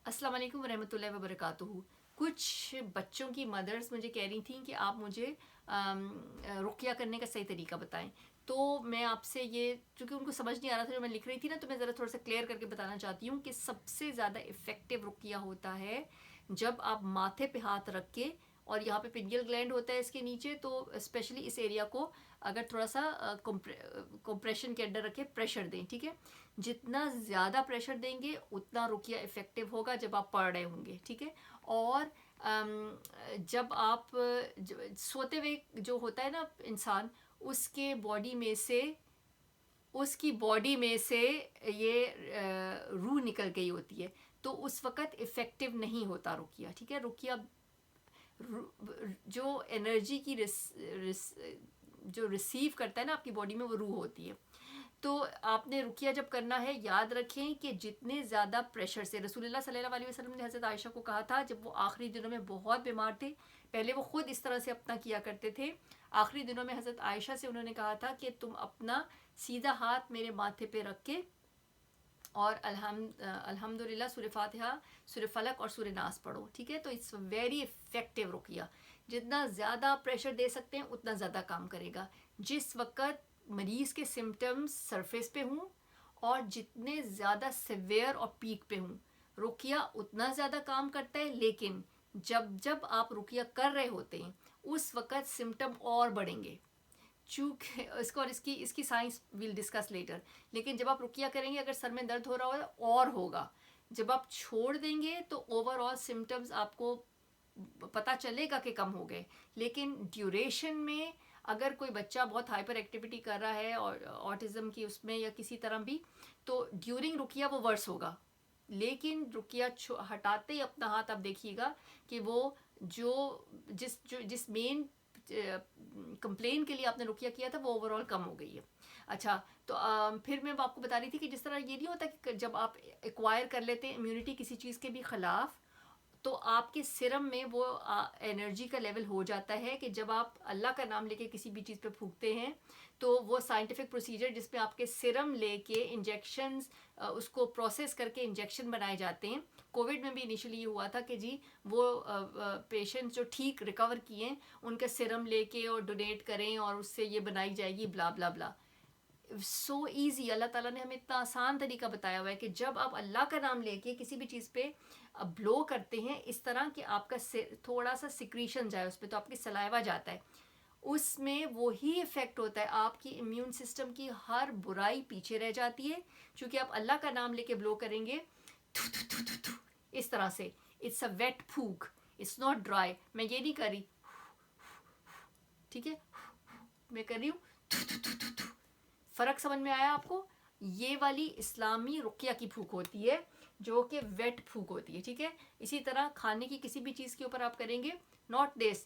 अस्सलाम वालेकुम रहमतुल्लाहि व बरकातुहू। कुछ बच्चों की मदर्स मुझे कह रही थी कि आप मुझे रुक़्या करने का सही तरीका बताएं। तो मैं आपसे ये, चूँकि उनको समझ नहीं आ रहा था जो मैं लिख रही थी ना, तो मैं ज़रा थोड़ा सा क्लियर करके बताना चाहती हूँ कि सबसे ज़्यादा इफ़ेक्टिव रुक़्या होता है जब आप माथे पे हाथ रख के, और यहाँ पे पिनियल ग्लैंड होता है इसके नीचे, तो स्पेशली इस एरिया को अगर थोड़ा सा कंप्रेशन के अंडर रखे प्रेशर दें, ठीक है। जितना ज़्यादा प्रेशर देंगे उतना रुकिया इफ़ेक्टिव होगा जब आप पढ़ रहे होंगे, ठीक है। और जब आप सोते हुए जो होता है ना इंसान, उसके बॉडी में से उसकी बॉडी में से ये रूह निकल गई होती है, तो उस वक़्त इफ़ेक्टिव नहीं होता रुकिया, ठीक है। रुकिया जो एनर्जी की जो रिसीव करता है ना आपकी बॉडी में, वो रूह होती है। तो आपने रुकिया जब करना है, याद रखें कि जितने ज़्यादा प्रेशर से, रसूलुल्लाह सल्लल्लाहु अलैहि वसल्लम ने हज़रत आयशा को कहा था जब वो आखिरी दिनों में बहुत बीमार थे, पहले वो ख़ुद इस तरह से अपना किया करते थे, आखिरी दिनों में हज़रत आयशा से उन्होंने कहा था कि तुम अपना सीधा हाथ मेरे माथे पे रख के और अल्हम्दुलिल्लाह सूरह फातिहा, सूरह फलक और सूरह नास पढ़ो, ठीक है। तो इट्स वेरी इफ़ेक्टिव रुकिया। जितना ज़्यादा प्रेशर दे सकते हैं उतना ज़्यादा काम करेगा। जिस वक़्त मरीज़ के सिम्टम्स सरफेस पे हों और जितने ज़्यादा सिवियर और पीक पे हों, रुकिया उतना ज़्यादा काम करता है। लेकिन जब जब आप रुकिया कर रहे होते हैं उस वक़्त सिम्टम और बढ़ेंगे, चूँकि इसको और इसकी साइंस विल डिस्कस लेटर। लेकिन जब आप रुकिया करेंगे, अगर सर में दर्द हो रहा हो और होगा, जब आप छोड़ देंगे तो ओवरऑल सिम्टम्स आपको पता चलेगा कि कम हो गए। लेकिन ड्यूरेशन में अगर कोई बच्चा बहुत हाइपर एक्टिविटी कर रहा है और ऑटिज़म की उसमें या किसी तरह भी, तो ड्यूरिंग रुकिया वो वर्स होगा। लेकिन रुकिया हटाते ही अपना हाथ आप देखिएगा कि वो जिस मेन कंप्लेन के लिए आपने रुकिया किया था वो ओवरऑल कम हो गई है। अच्छा, तो फिर मैं आपको बता रही थी कि जिस तरह ये नहीं होता कि जब आप एक्वायर कर लेते हैं इम्यूनिटी किसी चीज़ के भी ख़िलाफ़, तो आपके सिरम में वो एनर्जी का लेवल हो जाता है कि जब आप अल्लाह का नाम लेके किसी भी चीज़ पे फूंकते हैं, तो वो साइंटिफिक प्रोसीजर जिसमें आपके सिरम लेके इंजेक्शंस, उसको प्रोसेस करके इंजेक्शन बनाए जाते हैं। कोविड में भी इनिशियली ये हुआ था कि जी वो पेशेंट्स जो ठीक रिकवर किए उनके सिरम लेके और डोनेट करें और उससे ये बनाई जाएगी ब्ला ब्ला ब्ला। सो ईजी, अल्लाह ताला ने हमें इतना आसान तरीका बताया हुआ है कि जब आप अल्लाह का नाम लेके किसी भी चीज़ पे ब्लो करते हैं, इस तरह कि आपका थोड़ा सा सिक्रीशन जाए उस पर, तो आपकी सलाइवा जाता है, उसमें वही इफ़ेक्ट होता है। आपकी इम्यून सिस्टम की हर बुराई पीछे रह जाती है, क्योंकि आप अल्लाह का नाम लेके ब्लो करेंगे थू थू थू थू थू, इस तरह से। इट्स अ वेट फूक, इट्स नॉट ड्राई। मैं ये नहीं कर रही, ठीक है, मैं कर रही हूँ थू थू थू थू थू। फ़र्क समझ में आया आपको? ये वाली इस्लामी रुकिया की फूक होती है जो कि वेट फूक होती है, ठीक है। इसी तरह खाने की किसी भी चीज़ के ऊपर आप करेंगे, नॉट दिस,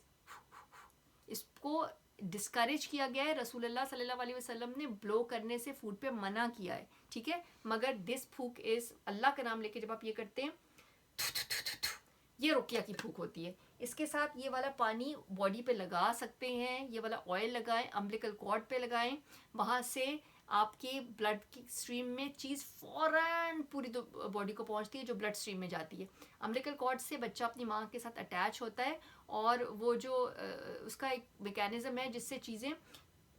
इसको डिस्करेज किया गया है। रसूलुल्लाह सल्लल्लाहु अलैहि वसल्लम ने ब्लो करने से फूड पे मना किया है, ठीक है। मगर दिस फूक इज़, अल्लाह का नाम लेके जब आप ये करते हैं, ये रुकिया की फूक होती है। इसके साथ ये वाला पानी बॉडी पे लगा सकते हैं, ये वाला ऑयल लगाएं, अम्बिलिकल कॉर्ड पे लगाएं, वहाँ से आपके ब्लड की स्ट्रीम में चीज़ फ़ौरन पूरी बॉडी को पहुँचती है जो ब्लड स्ट्रीम में जाती है। अम्बिलिकल कॉर्ड से बच्चा अपनी माँ के साथ अटैच होता है और वो जो उसका एक मैकेनिज़्म है जिससे चीज़ें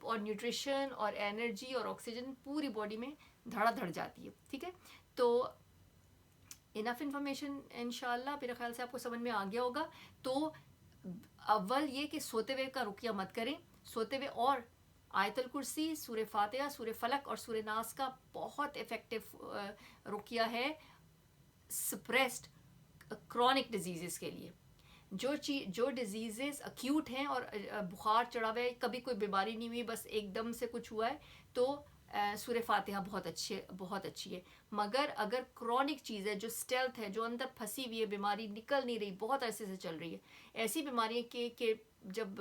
और न्यूट्रिशन और एनर्जी और ऑक्सीजन पूरी बॉडी में धड़ जाती है, ठीक है। तो इनफ इन्फॉर्मेशन इंशाल्लाह मेरे ख्याल से आपको समझ में आ गया होगा। तो अव्वल ये कि सोते हुए का रुकिया मत करें। सोते हुए और आयतल कुर्सी, सूरह फातिहा, सूरह फलक और सूरह नास का बहुत इफ़ेक्टिव रुकिया है सप्रेस्ड क्रॉनिक डिजीज़ के लिए। जो डिजीज़ अक्यूट हैं और बुखार चढ़ा हुआ है, कभी कोई बीमारी नहीं हुई, बस एकदम से कुछ हुआ है, तो सूरह फातिहा बहुत अच्छी है। मगर अगर क्रॉनिक चीज़ है, जो स्टेल्थ है, जो अंदर फंसी हुई है, बीमारी निकल नहीं रही, बहुत अरसे से चल रही है, ऐसी बीमारियाँ के जब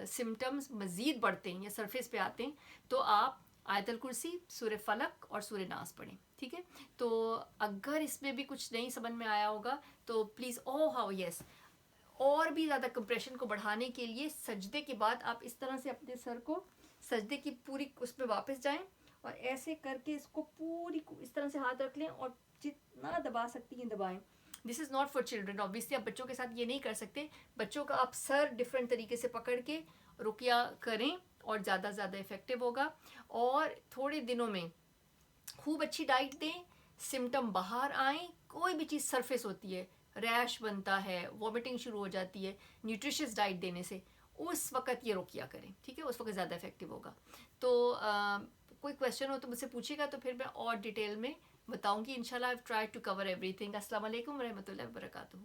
सिम्टम्स मज़ीद बढ़ते हैं या सरफेस पे आते हैं, तो आप आयतल कुर्सी, सूरह फलक और सूरह नास पढ़ें, ठीक है। तो अगर इसमें भी कुछ नहीं समझ में आया होगा तो प्लीज़, हाउ यस, और भी ज़्यादा कंप्रेशन को बढ़ाने के लिए सजदे के बाद आप इस तरह से अपने सर को सजदे की पूरी उस पर वापस जाएं और ऐसे करके इसको पूरी इस तरह से हाथ रख लें और जितना दबा सकती हैं दबाएं। This is not for children obviously. آپ بچوں کے ساتھ یہ نہیں کر سکتے. بچوں کا آپ سر ڈفرینٹ طریقے سے پکڑ کے رقیہ کریں اور زیادہ زیادہ افیکٹو ہوگا. اور تھوڑے دنوں میں خوب اچھی ڈائٹ دیں, سمٹم باہر آئیں, کوئی بھی چیز سرفیس ہوتی ہے, ریش بنتا ہے, وامٹنگ شروع ہو جاتی ہے, نیوٹریشس ڈائٹ دینے سے, اس وقت یہ رقیہ کریں, ٹھیک ہے, اس وقت زیادہ افیکٹو ہوگا. تو کوئی کویشچن ہو تو مجھ سے پوچھے گا, تو پھر میں اور ڈیٹیل میں بتاؤں گی انشاءاللہ. I try to cover everything. السلام علیکم ورحمۃ اللہ وبرکاتہ.